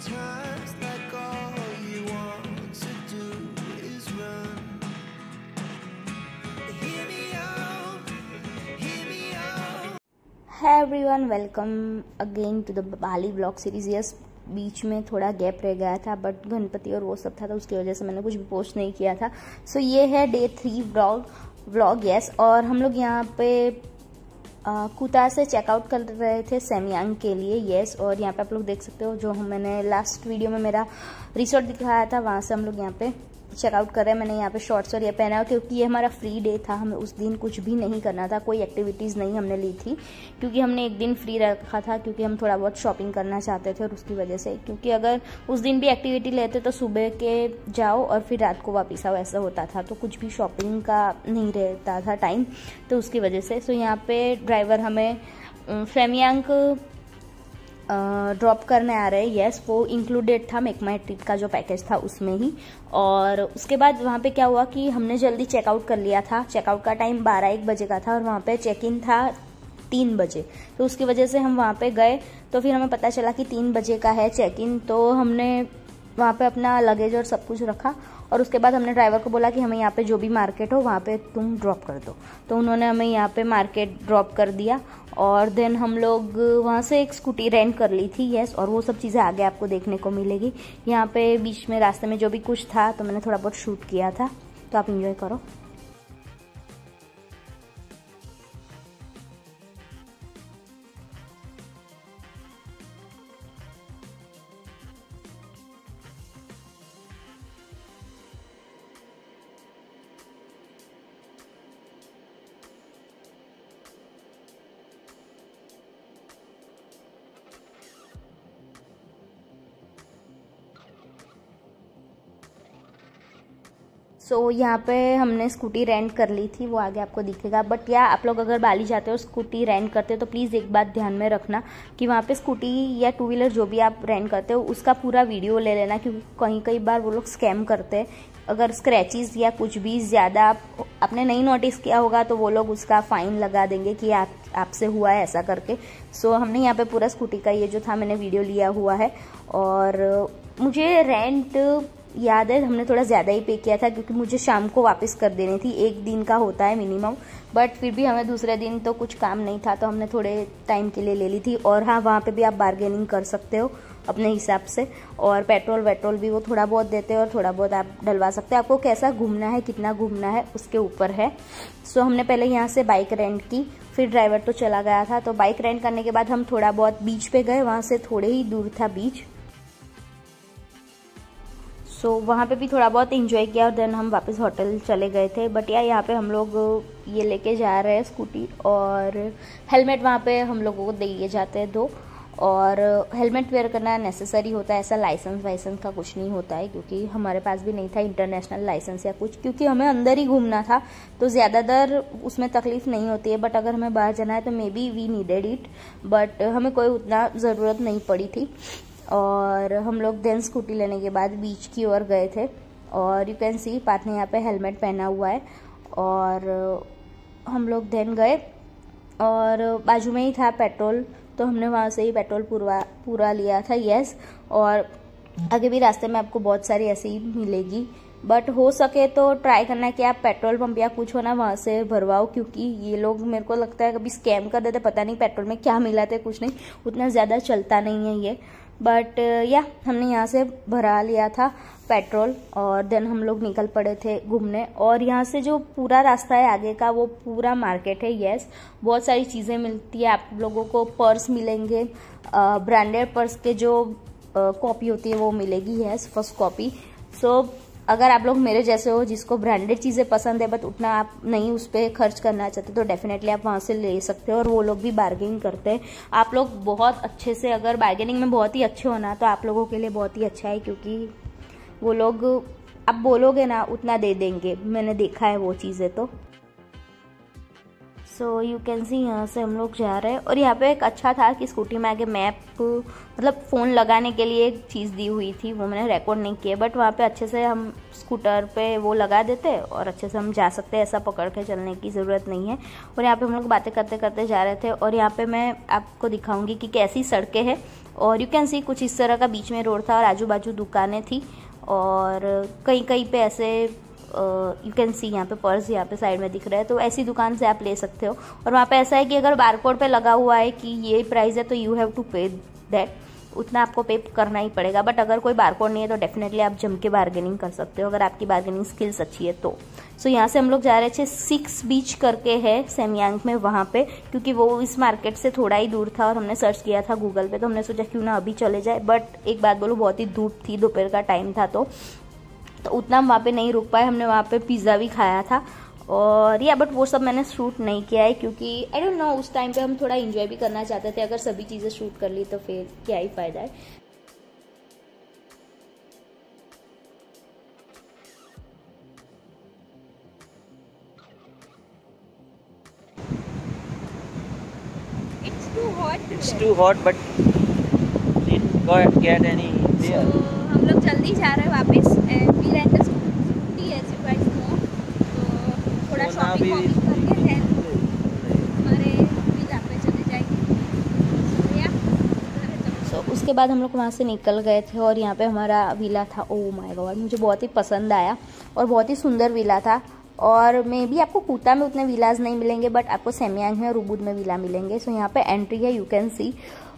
Sometimes like all you want to do is run. Hear me out, hear me out. Hey everyone, welcome again to the Bali blog series. Yes, बीच में थोड़ा gap रह गया था but Ganpati और वो सब था तो उसकी वजह से मैंने कुछ भी पोस्ट नहीं किया था। सो ये है डे 3 व्लॉग। यस, और हम लोग यहाँ पे कुता से चेकआउट कर रहे थे सेमियांग के लिए। यस, और यहाँ पे आप लोग देख सकते हो जो मैंने लास्ट वीडियो में मेरा रिसोर्ट दिखाया था वहाँ से हम लोग यहाँ पे चेकआउट कर रहे हैं। मैंने यहाँ पे शॉर्ट्स और ये पहना क्योंकि ये हमारा फ्री डे था। हमें उस दिन कुछ भी नहीं करना था, कोई एक्टिविटीज़ नहीं हमने ली थी क्योंकि हमने एक दिन फ्री रखा था क्योंकि हम थोड़ा बहुत शॉपिंग करना चाहते थे और उसकी वजह से, क्योंकि अगर उस दिन भी एक्टिविटी लेते तो सुबह के जाओ और फिर रात को वापस आओ ऐसा होता था, तो कुछ भी शॉपिंग का नहीं रहता था टाइम, तो उसकी वजह से। सो यहाँ पे ड्राइवर हमें सेमियांग ड्रॉप करने आ रहे हैं। यस, वो इंक्लूडेड था मेक माई ट्रिप का जो पैकेज था उसमें ही। और उसके बाद वहाँ पे क्या हुआ कि हमने जल्दी चेकआउट कर लिया था। चेकआउट का टाइम 12-1 बजे का था और वहाँ पे चेक इन था 3 बजे, तो उसकी वजह से हम वहाँ पे गए तो फिर हमें पता चला कि 3 बजे का है चेक इन। तो हमने वहाँ पे अपना लगेज और सब कुछ रखा और उसके बाद हमने ड्राइवर को बोला कि हमें यहाँ पे जो भी मार्केट हो वहाँ पे तुम ड्रॉप कर दो, तो उन्होंने हमें यहाँ पे मार्केट ड्रॉप कर दिया। और देन हम लोग वहाँ से एक स्कूटी रेंट कर ली थी। यस, और वो सब चीज़ें आगे आपको देखने को मिलेगी। यहाँ पे बीच में रास्ते में जो भी कुछ था तो मैंने थोड़ा बहुत शूट किया था, तो आप इंजॉय करो। सो यहाँ पे हमने स्कूटी रेंट कर ली थी, वो आगे आपको दिखेगा। बट या आप लोग अगर बाली जाते हो स्कूटी रेंट करते हो तो प्लीज़ एक बात ध्यान में रखना कि वहाँ पे स्कूटी या 2 व्हीलर जो भी आप रेंट करते हो उसका पूरा वीडियो ले लेना, क्योंकि कई बार वो लोग स्कैम करते हैं। अगर स्क्रैचेस या कुछ भी ज़्यादा आपने नहीं नोटिस किया होगा तो वो लोग उसका फ़ाइन लगा देंगे कि आपसे हुआ है ऐसा करके। सो हमने यहाँ पे पूरा स्कूटी का ये जो था मैंने वीडियो लिया हुआ है। और मुझे रेंट याद है हमने थोड़ा ज़्यादा ही पे किया था क्योंकि मुझे शाम को वापस कर देनी थी, 1 दिन का होता है मिनिमम, बट फिर भी हमें दूसरे दिन तो कुछ काम नहीं था तो हमने थोड़े टाइम के लिए ले ली थी। और हाँ, वहाँ पे भी आप बार्गेनिंग कर सकते हो अपने हिसाब से, और पेट्रोल भी वो थोड़ा बहुत देते हैं और थोड़ा बहुत आप डलवा सकते हो। आपको कैसा घूमना है, कितना घूमना है उसके ऊपर है। सो हमने पहले यहाँ से बाइक रेंट की, फिर ड्राइवर तो चला गया था, तो बाइक रेंट करने के बाद हम थोड़ा बहुत बीच पे गए, वहाँ से थोड़े ही दूर था बीच। सो वहाँ पे भी थोड़ा बहुत एंजॉय किया और देन हम वापस होटल चले गए थे। बट यार यहाँ पे हम लोग ये लेके जा रहे हैं स्कूटी, और हेलमेट वहाँ पे हम लोगों को दिए जाते हैं 2, और हेलमेट वेयर करना नेसेसरी होता है। ऐसा लाइसेंस का कुछ नहीं होता है क्योंकि हमारे पास भी नहीं था इंटरनेशनल लाइसेंस या कुछ, क्योंकि हमें अंदर ही घूमना था तो ज़्यादातर उसमें तकलीफ नहीं होती है। बट अगर हमें बाहर जाना है तो maybe we needed it, but हमें कोई उतना ज़रूरत नहीं पड़ी थी। और हम लोग देन स्कूटी लेने के बाद बीच की ओर गए थे, और यू कैन सी पाथ ने यहाँ पे हेलमेट पहना हुआ है। और हम लोग देन गए और बाजू में ही था पेट्रोल, तो हमने वहाँ से ही पेट्रोल पूरा लिया था। यस, और आगे भी रास्ते में आपको बहुत सारी ऐसी ही मिलेगी, बट हो सके तो ट्राई करना कि आप पेट्रोल पंप या कुछ हो ना वहाँ से भरवाओ, क्योंकि ये लोग मेरे को लगता है कभी स्कैम कर देते, पता नहीं पेट्रोल में क्या मिलाते, कुछ नहीं, उतना ज़्यादा चलता नहीं है ये। बट या हमने यहाँ से भरा लिया था पेट्रोल और देन हम लोग निकल पड़े थे घूमने। और यहाँ से जो पूरा रास्ता है आगे का वो पूरा मार्केट है। यस, बहुत सारी चीज़ें मिलती है आप लोगों को, पर्स मिलेंगे, ब्रांडेड पर्स के जो कॉपी होती है वो मिलेगी। Yes, first copy. सो अगर आप लोग मेरे जैसे हो जिसको ब्रांडेड चीज़ें पसंद है बट उतना आप नहीं उस पर खर्च करना चाहते तो डेफिनेटली आप वहाँ से ले सकते हो। और वो लोग भी बार्गेनिंग करते हैं, आप लोग बहुत अच्छे से, अगर बार्गेनिंग में बहुत ही अच्छे होना तो आप लोगों के लिए बहुत ही अच्छा है, क्योंकि वो लोग आप बोलोगे ना उतना दे देंगे, मैंने देखा है वो चीज़ें। तो सो यू कैन सी यहाँ से हम लोग जा रहे हैं। और यहाँ पे एक अच्छा था कि स्कूटी में आगे मैप, मतलब फ़ोन लगाने के लिए एक चीज़ दी हुई थी, वो मैंने रिकॉर्ड नहीं किया, बट वहाँ पे अच्छे से हम स्कूटर पे वो लगा देते और अच्छे से हम जा सकते हैं, ऐसा पकड़ के चलने की ज़रूरत नहीं है। और यहाँ पे हम लोग बातें करते करते जा रहे थे। और यहाँ पे मैं आपको दिखाऊंगी कि कैसी सड़कें हैं। और यू कैन सी कुछ इस तरह का बीच में रोड था और आजू बाजू दुकानें थी, और कहीं कहीं पे ऐसे यू कैन सी यहाँ पे पर्स यहाँ पे साइड में दिख रहा है, तो ऐसी दुकान से आप ले सकते हो। और वहाँ पे ऐसा है कि अगर बारकोड पे लगा हुआ है कि ये प्राइस है तो यू हैव टू पे दैट, उतना आपको पे करना ही पड़ेगा। बट अगर कोई बारकोड नहीं है तो डेफिनेटली आप जम के बार्गेनिंग कर सकते हो, अगर आपकी बार्गेनिंग स्किल्स अच्छी है तो। सो यहाँ से हम लोग जा रहे थे 6 बीच करके है सेमयांग में, वहाँ पे, क्योंकि वो इस मार्केट से थोड़ा ही दूर था और हमने सर्च किया था गूगल पे, तो हमने सोचा क्यों ना अभी चले जाए। बट एक बात बोलो, बहुत ही धूप थी, दोपहर का टाइम था, तो उतना हम वहाँ पे नहीं रुक पाए। हमने वहाँ पे पिज़्ज़ा भी खाया था और बट वो सब मैंने शूट नहीं किया है, क्योंकि आई डोंट नो, उस टाइम पे हम थोड़ा एंजॉय भी करना चाहते थे। अगर सभी चीज़ें शूट कर ली तो फिर क्या ही फ़ायदा है। It's too hot, but didn't get any beer. So, हम लोग जल्दी जा रहे हैं वापस, and we rent a scooty as you guys know. तो थोड़ा शॉपिंग करके है हमारे विला पे चले जाएंगे। सो उसके बाद हम लोग वहाँ से निकल गए थे और यहाँ पे हमारा विला था। ओह माय गॉड, मुझे बहुत ही पसंद आया और बहुत ही सुंदर विला था। और मे भी आपको कूटा में उतने विलाज नहीं मिलेंगे, बट आपको सेमयांग में और उबुद में विला मिलेंगे। सो यहाँ पे एंट्री है, you can C.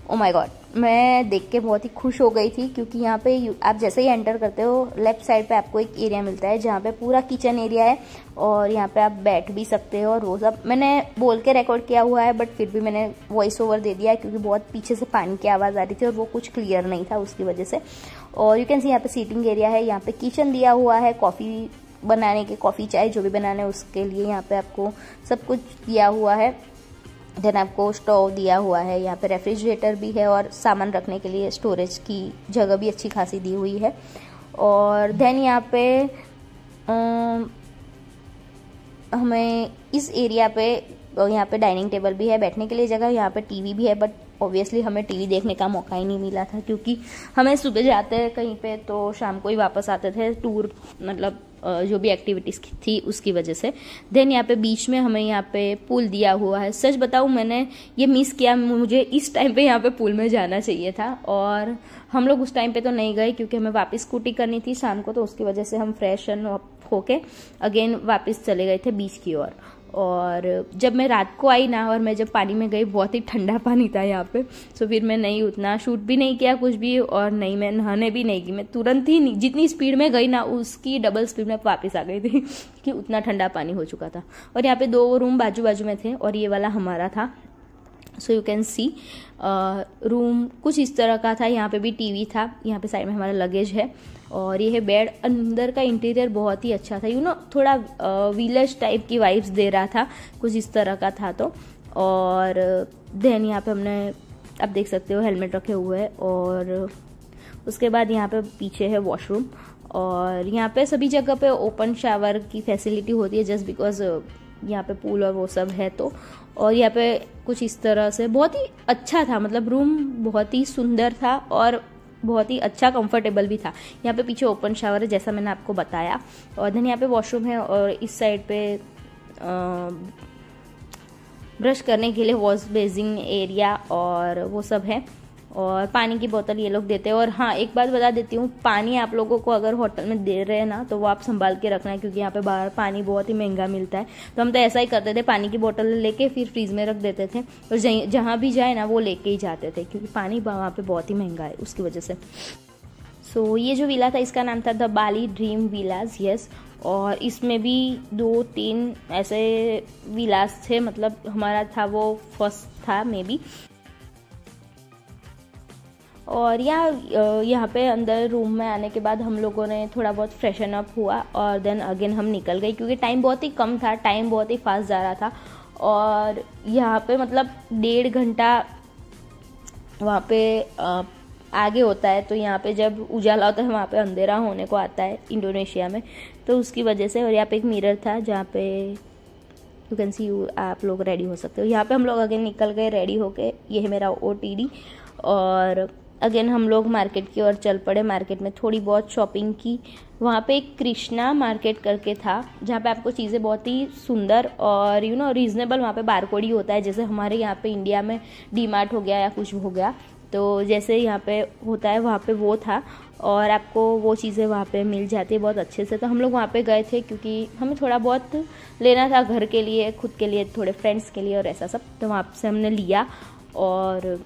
Oh my God, मैं देख के बहुत ही खुश हो गई थी, क्योंकि यहाँ पे आप जैसे ही एंटर करते हो लेफ्ट साइड पे आपको एक एरिया मिलता है जहाँ पे पूरा किचन एरिया है, और यहाँ पे आप बैठ भी सकते हो। और वो सब मैंने बोल के रिकॉर्ड किया हुआ है, बट फिर भी मैंने वॉइस ओवर दे दिया है, क्योंकि बहुत पीछे से पानी की आवाज़ आ रही थी और वो कुछ क्लियर नहीं था उसकी वजह से। और यू कैन सी यहाँ पे सीटिंग एरिया है, यहाँ पे किचन दिया हुआ है, कॉफ़ी बनाने के, कॉफ़ी चाय जो भी बनाने उसके लिए यहाँ पे आपको सब कुछ दिया हुआ है। देन आपको स्टोव दिया हुआ है, यहाँ पे रेफ्रिजरेटर भी है और सामान रखने के लिए स्टोरेज की जगह भी अच्छी खासी दी हुई है। और देन यहाँ पे हमें इस एरिया पे यहाँ पे डाइनिंग टेबल भी है, बैठने के लिए जगह, यहाँ पे टीवी भी है। बट ऑब्वियसली हमें टीवी देखने का मौका ही नहीं मिला था, क्योंकि हमें सुबह जाते हैं कहीं पे तो शाम को ही वापस आते थे, टूर मतलब जो भी एक्टिविटीज़ थी उसकी वजह से। देन यहाँ पे बीच में हमें यहाँ पे पूल दिया हुआ है। सच बताऊँ, मैंने ये मिस किया, मुझे इस टाइम पे यहाँ पे पूल में जाना चाहिए था, और हम लोग उस टाइम पे तो नहीं गए क्योंकि हमें वापस स्कूटी करनी थी शाम को, तो उसकी वजह से हम फ्रेश होके अगेन वापस चले गए थे बीच की ओर। और जब मैं रात को आई ना, और मैं जब पानी में गई, बहुत ही ठंडा पानी था यहाँ पे। सो फिर मैं नहीं उतना शूट भी नहीं किया कुछ भी, और नहीं मैं नहाने भी नहीं गई। मैं तुरंत ही जितनी स्पीड में गई ना उसकी डबल स्पीड में वापस आ गई थी कि उतना ठंडा पानी हो चुका था। और यहाँ पे 2 रूम बाजू बाजू में थे और ये वाला हमारा था। So you can see room कुछ इस तरह का था। यहाँ पे भी टीवी था, यहाँ पे साइड में हमारा लगेज है, और ये है बेड। अंदर का इंटीरियर बहुत ही अच्छा था, यू नो, थोड़ा विलेज टाइप की वाइब्स दे रहा था, कुछ इस तरह का था। तो और देन यहाँ पे हमने, आप देख सकते हो, हेलमेट रखे हुए हैं। और उसके बाद यहाँ पे पीछे है वॉशरूम, और यहाँ पे सभी जगह पे ओपन शावर की फैसिलिटी होती है, जस्ट बिकॉज यहाँ पे पूल और वो सब है। तो और यहाँ पे कुछ इस तरह से बहुत ही अच्छा था, मतलब रूम बहुत ही सुंदर था और बहुत ही अच्छा कंफर्टेबल भी था। यहाँ पे पीछे ओपन शावर है जैसा मैंने आपको बताया, और देन यहाँ पे वॉशरूम है, और इस साइड पे ब्रश करने के लिए वॉश बेसिन एरिया और वो सब है। और पानी की बोतल ये लोग देते हैं। और हाँ, एक बात बता देती हूँ, पानी आप लोगों को अगर होटल में दे रहे हैं ना, तो वो आप संभाल के रखना है, क्योंकि यहाँ पे बाहर पानी बहुत ही महंगा मिलता है। तो हम तो ऐसा ही करते थे, पानी की बोतल लेके फिर फ्रीज में रख देते थे, और जहाँ भी जाए ना वो लेके ही जाते थे, क्योंकि पानी वहाँ पे बहुत ही महंगा है उसकी वजह से। सो ये जो विला था इसका नाम था the Bali dream villas, yes. और इसमें भी 2-3 ऐसे विलास थे, मतलब हमारा था वो फर्स्ट था मे बी। और यहाँ पे अंदर रूम में आने के बाद हम लोगों ने थोड़ा बहुत फ्रेशन अप हुआ, और देन अगेन हम निकल गए, क्योंकि टाइम बहुत ही कम था, टाइम बहुत ही फास्ट जा रहा था। और यहाँ पे मतलब 1.5 घंटा वहाँ पे आगे होता है, तो यहाँ पे जब उजाला होता है वहाँ पे अंधेरा होने को आता है इंडोनेशिया में, तो उसकी वजह से। और यहाँ पे एक मिरर था जहाँ पे यू कैन सी आप लोग रेडी हो सकते हो। यहाँ पे हम लोग अगेन निकल गए रेडी होके, ये है मेरा OTD। और अगेन हम लोग मार्केट की ओर चल पड़े। मार्केट में थोड़ी बहुत शॉपिंग की। वहाँ पे एक कृष्णा मार्केट करके था जहाँ पे आपको चीज़ें बहुत ही सुंदर और रीजनेबल, वहाँ पे बारकोड ही होता है, जैसे हमारे यहाँ पे इंडिया में डीमार्ट हो गया या कुछ हो गया, तो जैसे यहाँ पे होता है वहाँ पे वो था और आपको वो चीज़ें वहाँ पे मिल जाती है बहुत अच्छे से। तो हम लोग वहाँ पे गए थे क्योंकि हमें थोड़ा बहुत लेना था घर के लिए, खुद के लिए, थोड़े फ्रेंड्स के लिए और ऐसा सब। तो वहाँ से हमने लिया और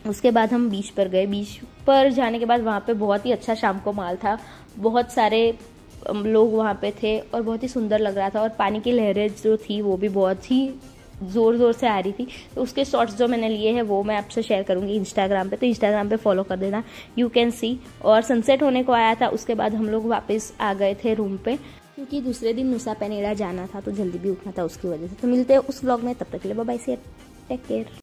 उसके बाद हम बीच पर गए। बीच पर जाने के बाद वहाँ पे बहुत ही अच्छा शाम को माल था, बहुत सारे लोग वहाँ पे थे और बहुत ही सुंदर लग रहा था। और पानी की लहरें जो थी वो भी बहुत ही ज़ोर ज़ोर से आ रही थी। तो उसके शॉट्स जो मैंने लिए हैं वो मैं आपसे शेयर करूँगी इंस्टाग्राम पे, तो इंस्टाग्राम पे फॉलो कर देना, यू कैन सी। और सनसेट होने को आया था। उसके बाद हम लोग वापस आ गए थे रूम पे क्योंकि दूसरे दिन नुसा पेनेरा जाना था, तो जल्दी भी उठना था उसकी वजह से। तो मिलते हैं उस व्लॉग में, तब तक के लिए बाय बाय, टेक केयर।